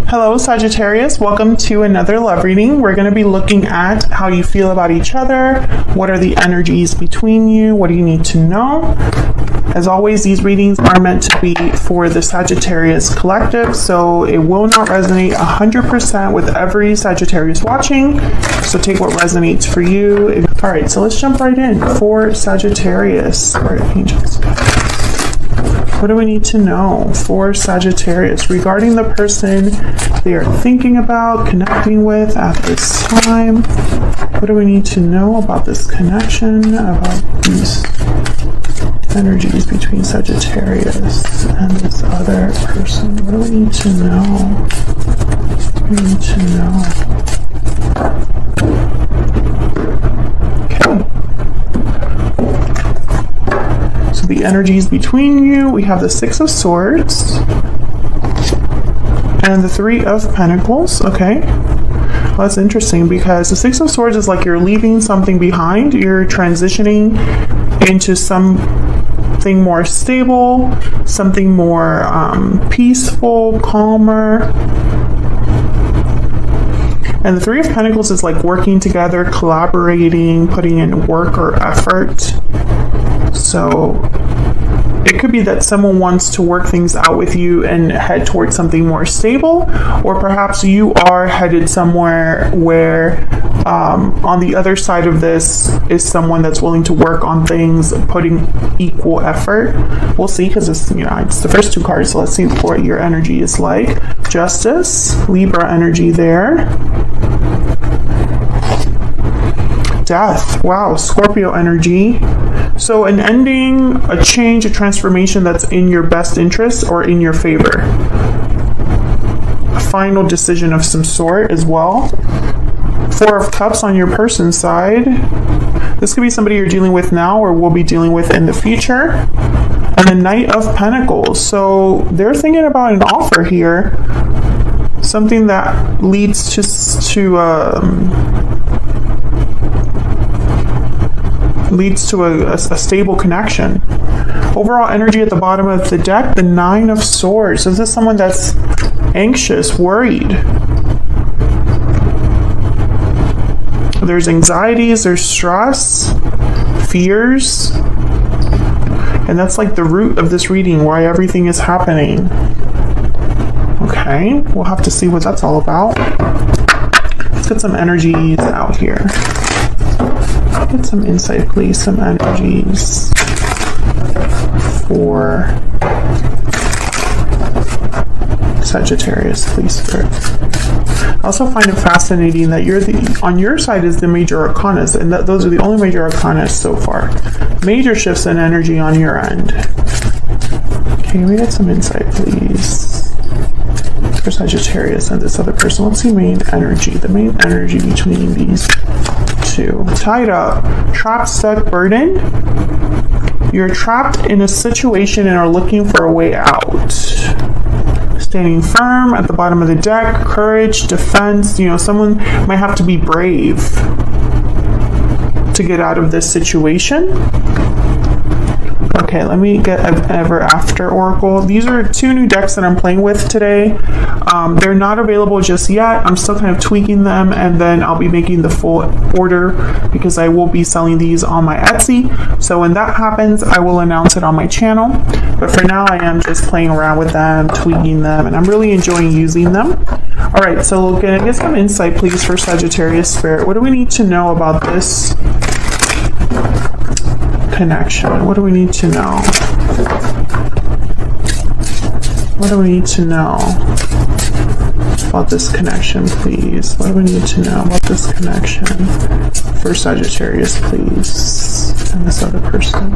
Hello Sagittarius, welcome to another love reading. We're going to be looking at how you feel about each other, what are the energies between you, what do you need to know. As always, these readings are meant to be for the Sagittarius collective, so it will not resonate 100% with every Sagittarius watching, so take what resonates for you. Alright, so let's jump right in for Sagittarius. Alright, angels. What do we need to know for Sagittarius regarding the person they are thinking about, connecting with at this time? What do we need to know about this connection, about these energies between Sagittarius and this other person? What do we need to know? What do we need to know? Okay. So the energies between you, we have the Six of Swords and the Three of Pentacles. Okay. Well, that's interesting because the Six of Swords is like you're leaving something behind. You're transitioning into something more stable, something more peaceful, calmer. And the Three of Pentacles is like working together, collaborating, putting in work or effort. So it could be that someone wants to work things out with you and head towards something more stable, or perhaps you are headed somewhere where on the other side of this is someone that's willing to work on things, putting equal effort. We'll see, because it's, it's the first two cards, so let's see what your energy is like. Justice, Libra energy there. Death, wow, Scorpio energy. So an ending, a change, a transformation that's in your best interest or in your favor. A final decision of some sort as well. Four of Cups on your person's side. This could be somebody you're dealing with now or will be dealing with in the future. And the Knight of Pentacles. So they're thinking about an offer here. Something that leads to a stable connection. Overall energy at the bottom of the deck, the Nine of Swords. Is this someone that's anxious, worried? There's anxieties, there's stress, fears, and that's like the root of this reading, why everything is happening. Okay, we'll have to see what that's all about. Let's get some energies out here. Get some insight, please. Some energies for Sagittarius, please, Spirit. I also find it fascinating that on your side is the major arcanas, and those are the only major arcanas so far. Major shifts in energy on your end. Can we get some insight, please, for Sagittarius and this other person? What's the main energy? The main energy between these two. Tied up, trapped, stuck, burdened. You're trapped in a situation and are looking for a way out. Standing firm at the bottom of the deck, courage, defense. Someone might have to be brave to get out of this situation. Okay, let me get an Ever After Oracle. These are two new decks that I'm playing with today. They're not available just yet. I'm still kind of tweaking them, and then I'll be making the full order because I will be selling these on my Etsy. So when that happens, I will announce it on my channel. But for now, I am just playing around with them, tweaking them, and I'm really enjoying using them. All right, so we're gonna get some insight, please, for Sagittarius Spirit. What do we need to know about this connection? What do we need to know? What do we need to know about this connection, please? What do we need to know about this connection for Sagittarius, please, and this other person?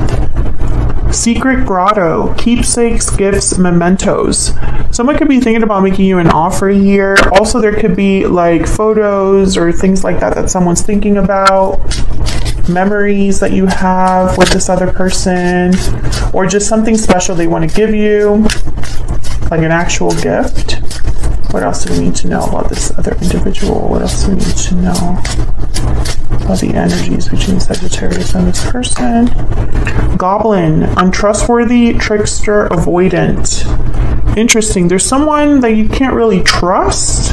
Secret grotto, keepsakes, gifts, mementos. Someone could be thinking about making you an offer here. Also, there could be like photos or things like that someone's thinking about. Memories that you have with this other person, or just something special they want to give you, like an actual gift. What else do we need to know about this other individual? What else do we need to know? About the energies between Sagittarius and this person. Goblin, untrustworthy, trickster, avoidant. Interesting. There's someone that you can't really trust.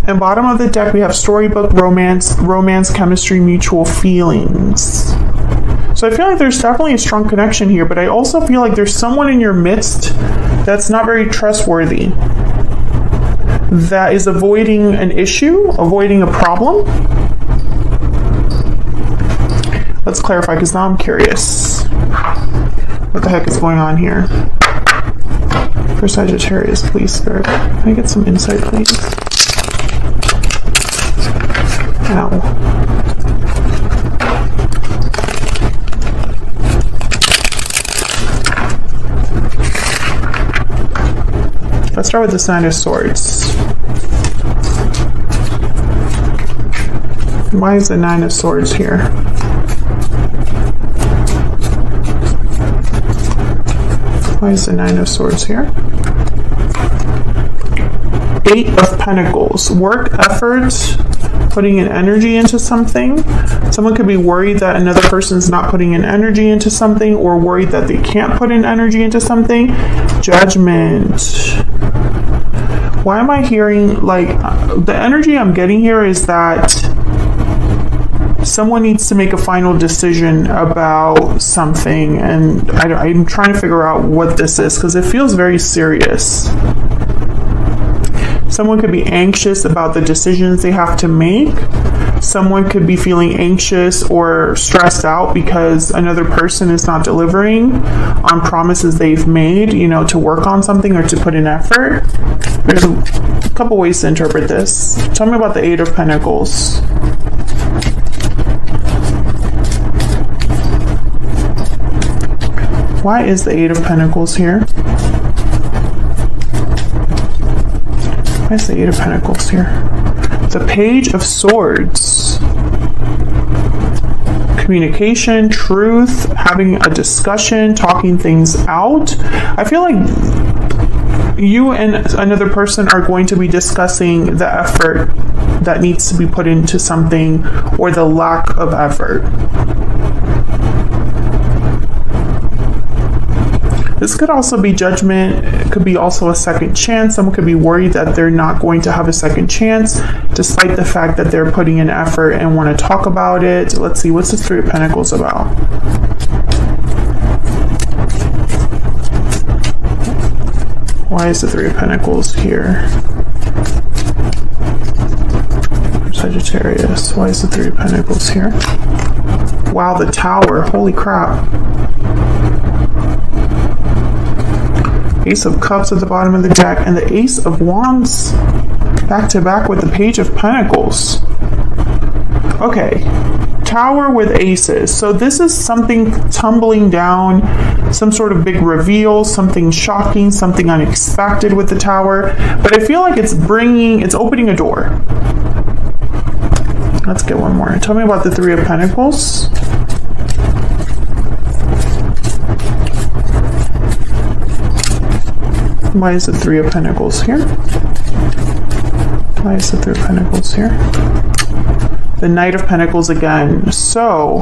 And bottom of the deck, we have storybook, romance, chemistry, mutual feelings. So I feel like there's definitely a strong connection here, but I also feel like there's someone in your midst that's not very trustworthy, that is avoiding an issue, avoiding a problem. Let's clarify, because now I'm curious. What the heck is going on here? For Sagittarius, please, Spirit. Can I get some insight, please? Ow. Let's start with the Nine of Swords. Why is the Nine of Swords here? Why is the Nine of Swords here? Eight of Pentacles. Work, effort, putting in energy into something. Someone could be worried that another person's not putting in energy into something, or worried that they can't put in energy into something. Judgment. Why am I hearing, like, the energy I'm getting here is that someone needs to make a final decision about something, and I'm trying to figure out what this is, because it feels very serious. Someone could be anxious about the decisions they have to make. Someone could be feeling anxious or stressed out because another person is not delivering on promises they've made, you know, to work on something or to put in effort. There's a couple ways to interpret this. Tell me about the Eight of Pentacles. Why is the Eight of Pentacles here? Why is the Eight of Pentacles here? The Page of Swords. Communication, truth, having a discussion, talking things out. I feel like you and another person are going to be discussing the effort that needs to be put into something, or the lack of effort. This could also be judgment. It could be also a second chance. Someone could be worried that they're not going to have a second chance, despite the fact that they're putting in effort and want to talk about it. Let's see, what's this Three of Pentacles about? Why is the Three of Pentacles here? Sagittarius, why is the Three of Pentacles here? Wow, the Tower, holy crap. Ace of Cups at the bottom of the deck, and the Ace of Wands back to back with the Page of Pentacles. Okay, Tower with aces. So this is something tumbling down, some sort of big reveal, something shocking, something unexpected with the Tower. But I feel like it's opening a door. Let's get one more. Tell me about the Three of Pentacles. Why is the Three of Pentacles here? Why is the Three of Pentacles here? The Knight of Pentacles again. So,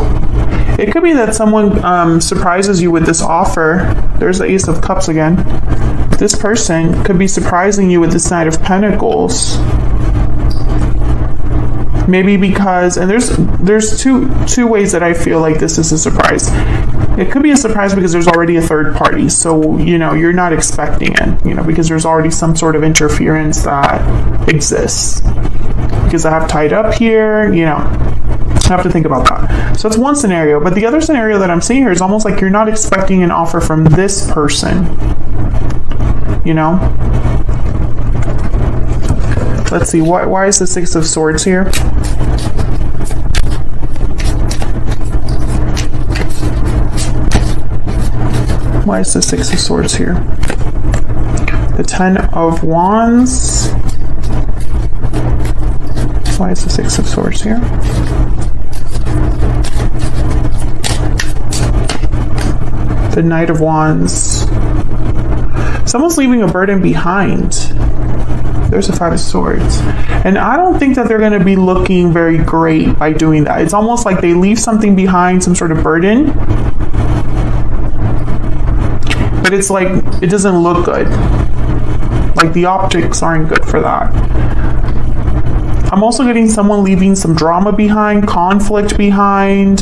it could be that someone surprises you with this offer. There's the Ace of Cups again. This person could be surprising you with this Knight of Pentacles. Maybe because, and there's two ways that I feel like this is a surprise. It could be a surprise because there's already a third party, so you're not expecting it, because there's already some sort of interference that exists. Because I have tied up here, I have to think about that. So that's one scenario, but the other scenario that I'm seeing here is almost like you're not expecting an offer from this person. Let's see, why is the Six of Swords here? Why is the Six of Swords here? The Ten of Wands. Why is the Six of Swords here? The Knight of Wands. Someone's leaving a burden behind. There's the Five of Swords. And I don't think that they're going to be looking very great by doing that. It's almost like they leave something behind, some sort of burden. But it's like, it doesn't look good. Like the optics aren't good for that. I'm also getting someone leaving some drama behind, conflict behind.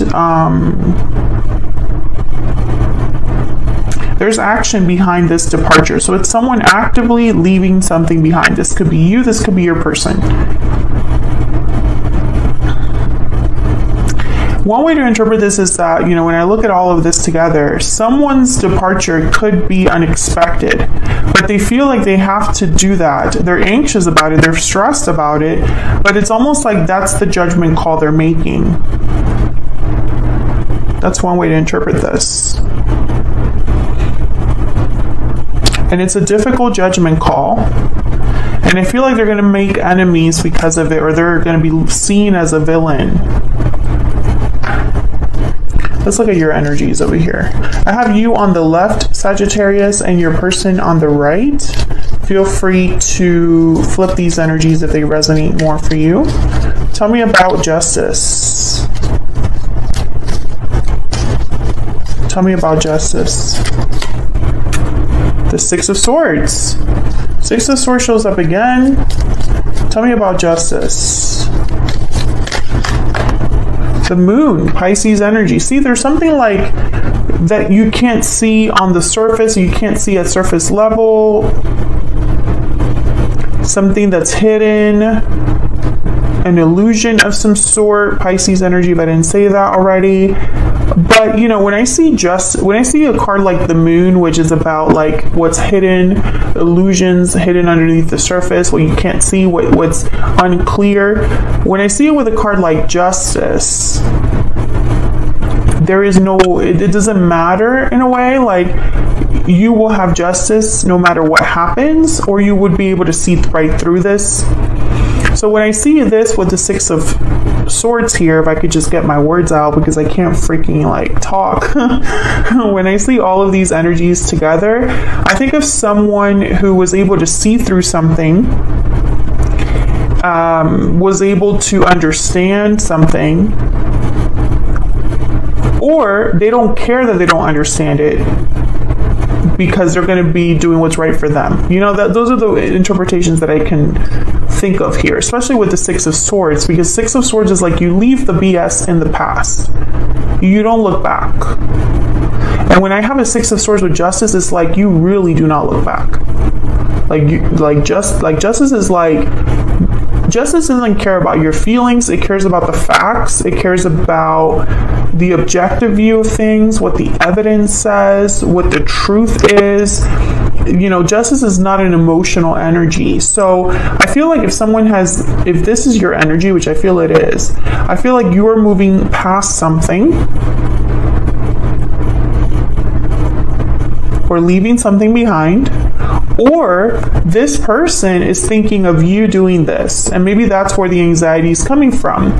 There's action behind this departure. So it's someone actively leaving something behind. This could be you, this could be your person. One way to interpret this is that, you know, when I look at all of this together, someone's departure could be unexpected, but they feel like they have to do that. They're anxious about it, they're stressed about it, but it's almost like that's the judgment call they're making. That's one way to interpret this. And it's a difficult judgment call. And I feel like they're going to make enemies because of it, or they're going to be seen as a villain. Let's look at your energies over here. I have you on the left, Sagittarius, and your person on the right. Feel free to flip these energies if they resonate more for you. Tell me about justice. Tell me about justice. The Six of Swords. Six of Swords shows up again. Tell me about justice. The Moon, Pisces energy. See, there's something like that you can't see on the surface, you can't see at surface level. Something that's hidden, an illusion of some sort. Pisces energy, but I didn't say that already. But you know, when I see a card like the Moon, which is about like what's hidden, illusions hidden underneath the surface, what you can't see, what's unclear. When I see it with a card like Justice, there is no, it doesn't matter in a way, like you will have justice no matter what happens, or you would be able to see right through this. So when I see this with the Six of Swords here, if I could just get my words out because I can't freaking like talk. When I see all of these energies together, I think of someone who was able to see through something, was able to understand something, or they don't care that they don't understand it because they're going to be doing what's right for them. You know, those are the interpretations that I can think of here, especially with the Six of Swords, because Six of Swords is like you leave the BS in the past. You don't look back. And when I have a Six of Swords with Justice, it's like you really do not look back. Justice is like, Justice doesn't care about your feelings, it cares about the facts, it cares about the objective view of things, what the evidence says, what the truth is. You know, Justice is not an emotional energy. So I feel like if this is your energy, which I feel it is, I feel like you are moving past something or leaving something behind, or this person is thinking of you doing this, and maybe that's where the anxiety is coming from.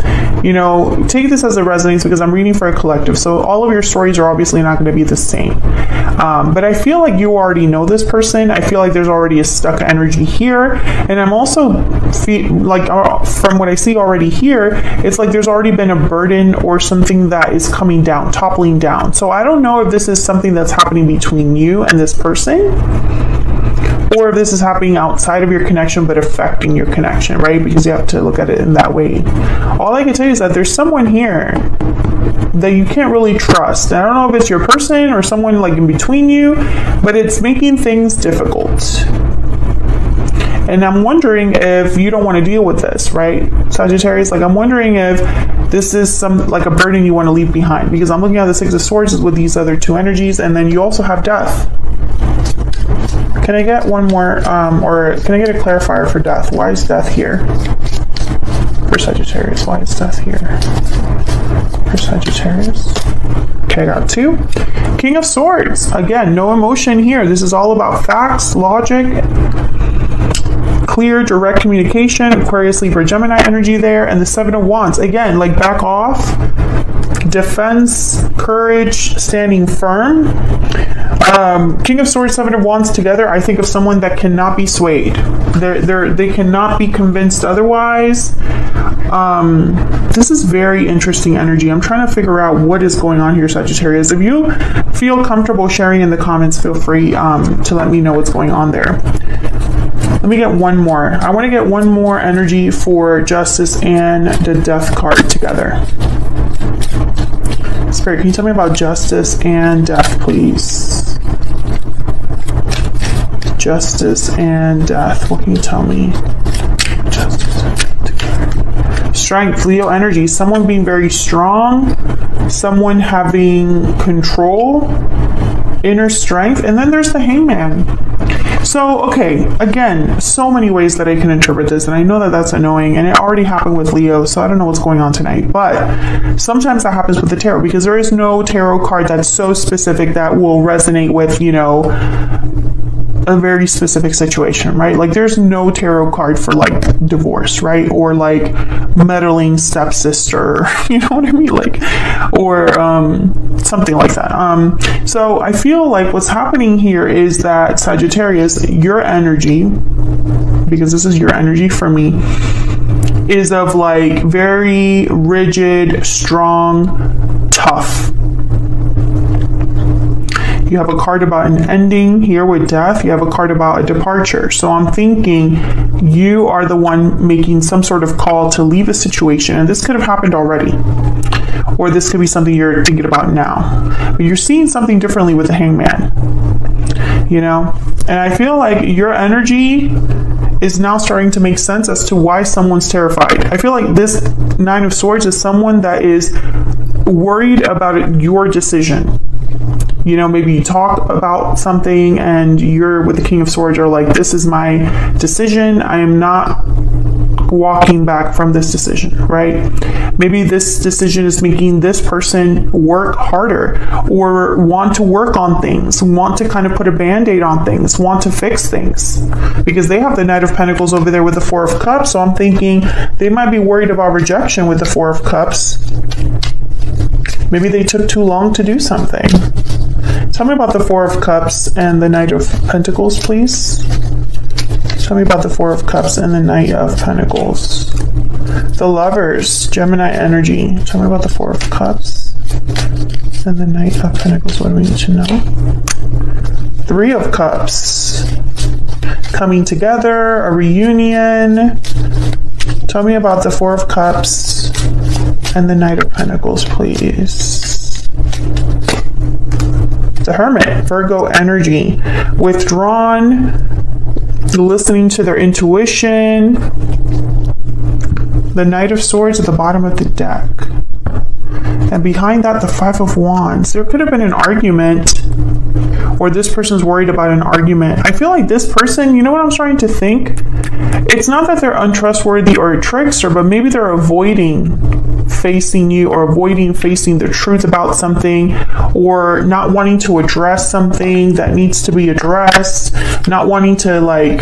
You know, take this as a resonance because I'm reading for a collective, so all of your stories are obviously not going to be the same. But I feel like you already know this person. I feel like there's already a stuck energy here, and I'm also from what I see already here, it's like there's already been a burden or something that is coming down, toppling down. So I don't know if this is something that's happening between you and this person, or if this is happening outside of your connection but affecting your connection, right? Because you have to look at it in that way. All I can tell you is that there's someone here that you can't really trust. And I don't know if it's your person or someone like in between you, but it's making things difficult. And I'm wondering if you don't want to deal with this, right, Sagittarius? Like, I'm wondering if this is some like a burden you want to leave behind, because I'm looking at the Six of Swords with these other two energies, and then you also have Death. Can I get one more, or can I get a clarifier for Death? Why is Death here? For Sagittarius, why is Death here? For Sagittarius. Okay, I got two. King of Swords. Again, no emotion here. This is all about facts, logic, clear, direct communication. Aquarius, Libra, Gemini energy there. And the Seven of Wands. Again, like back off. Defense, courage, standing firm. King of Swords, Seven of Wands together, I think of someone that cannot be swayed. They cannot be convinced otherwise. This is very interesting energy. I'm trying to figure out what is going on here, Sagittarius. If you feel comfortable sharing in the comments, feel free to let me know what's going on there. Let me get one more. I want to get one more energy for Justice and the Death card together. Spirit, can you tell me about Justice and Death, please? Justice and Death. What can you tell me? Justice and Death together. Strength, Leo energy. Someone being very strong. Someone having control. Inner strength. And then there's the Hangman. So, okay, again, so many ways that I can interpret this, and I know that that's annoying, and it already happened with Leo, so I don't know what's going on tonight, but sometimes that happens with the tarot, because there is no tarot card that's so specific that will resonate with, you know, a very specific situation, right? Like, there's no tarot card for, like, divorce, right? Or, like, meddling stepsister, you know what I mean? Like, or something like that. So I feel like what's happening here is that, Sagittarius, your energy, because this is your energy for me, is of, like, very rigid, strong, tough. You have a card about an ending here with Death. You have a card about a departure. So I'm thinking you are the one making some sort of call to leave a situation. And this could have happened already. Or this could be something you're thinking about now. But you're seeing something differently with the Hangman. You know? And I feel like your energy is now starting to make sense as to why someone's terrified. I feel like this Nine of Swords is someone that is worried about your decision. You know, maybe you talk about something and you're with the King of Swords are like, this is my decision. I am not walking back from this decision, right? Maybe this decision is making this person work harder or want to work on things, want to kind of put a band-aid on things, want to fix things. Because they have the Knight of Pentacles over there with the Four of Cups, so I'm thinking they might be worried about rejection with the Four of Cups. Maybe they took too long to do something. Tell me about the Four of Cups and the Knight of Pentacles, please. Tell me about the Four of Cups and the Knight of Pentacles. The Lovers, Gemini energy. Tell me about the Four of Cups and the Knight of Pentacles. What do we need to know? Three of Cups. Coming together, a reunion. Tell me about the Four of Cups and the Knight of Pentacles, please. The Hermit, Virgo energy. Withdrawn, listening to their intuition. The Knight of Swords at the bottom of the deck. And behind that, the Five of Wands. There could have been an argument, or this person's worried about an argument. I feel like this person, you know what I'm starting to think? It's not that they're untrustworthy or a trickster, but maybe they're avoiding facing you or avoiding facing the truth about something, or not wanting to address something that needs to be addressed, not wanting to like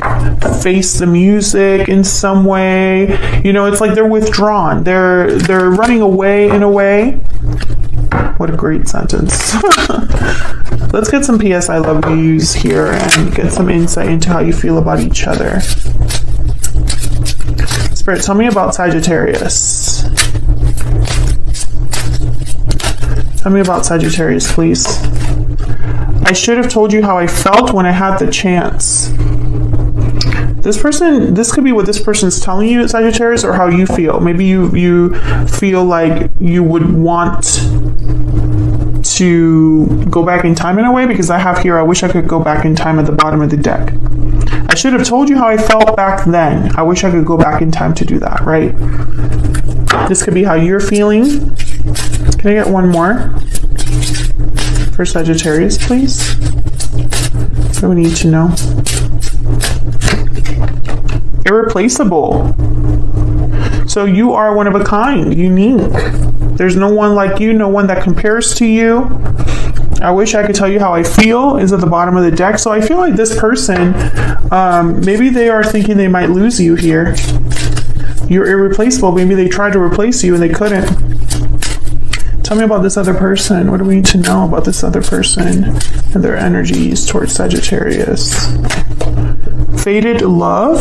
face the music in some way. You know, it's like they're withdrawn. They're running away in a way. What a great sentence. Let's get some PS I love yous here and get some insight into how you feel about each other. Spirit, tell me about Sagittarius. Tell me about Sagittarius, please. I should have told you how I felt when I had the chance. This could be what this person's telling you, Sagittarius, or how you feel. Maybe you feel like you would want to go back in time in a way, because I have here, I wish I could go back in time at the bottom of the deck. I should have told you how I felt back then. I wish I could go back in time to do that, right? This could be how you're feeling. Can I get one more for Sagittarius, please? What do we need to know? Irreplaceable. So you are one of a kind, unique. There's no one like you, no one that compares to you. I wish I could tell you how I feel is at the bottom of the deck. So I feel like this person, maybe they are thinking they might lose you here. You're irreplaceable. Maybe they tried to replace you and they couldn't. Tell me about this other person. What do we need to know about this other person and their energies towards Sagittarius? Fated love.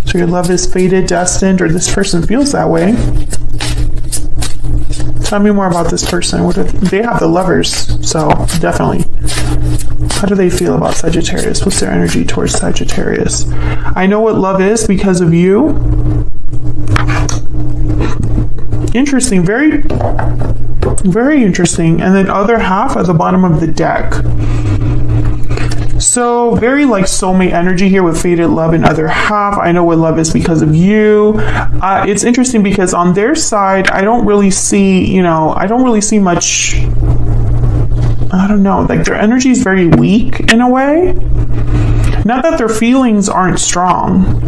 So your love is fated, destined, or this person feels that way. Tell me more about this person. What they have the Lovers, so definitely. How do they feel about Sagittarius? What's their energy towards Sagittarius? I know what love is because of you. Interesting, very, very interesting. And then other half at the bottom of the deck. So very like soulmate energy here with fated love and other half. I know what love is because of you. It's interesting because on their side, I don't really see, I don't really see much. I don't know, like their energy is very weak in a way. Not that their feelings aren't strong,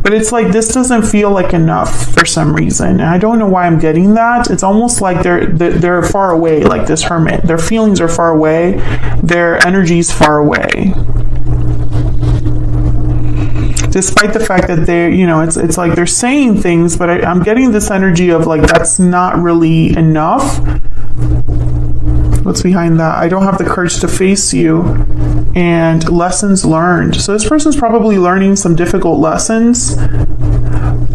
but it's like this doesn't feel like enough for some reason. And I don't know why I'm getting that. It's almost like they're far away, like this hermit. Their feelings are far away. Their energy's far away. Despite the fact that they're, it's like they're saying things, but I'm getting this energy of like that's not really enough. What's behind that? I don't have the courage to face you. And lessons learned. So this person's probably learning some difficult lessons.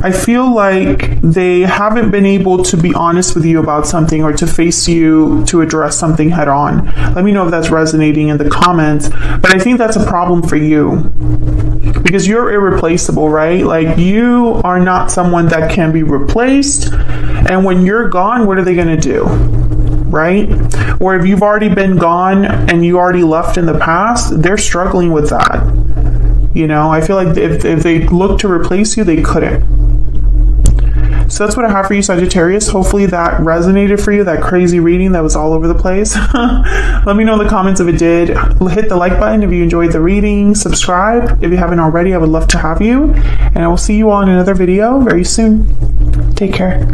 I feel like they haven't been able to be honest with you about something or to face you to address something head on. Let me know if that's resonating in the comments. But I think that's a problem for you. Because you're irreplaceable, right? Like you are not someone that can be replaced. And when you're gone, what are they going to do? Right? Or if you've already been gone and you already left in the past, they're struggling with that. I feel like if they look to replace you, they couldn't. So that's what I have for you, Sagittarius. Hopefully that resonated for you, that crazy reading that was all over the place. Let me know in the comments if it did. Hit the like button if you enjoyed the reading. Subscribe if you haven't already. I would love to have you. And I will see you all in another video very soon. Take care.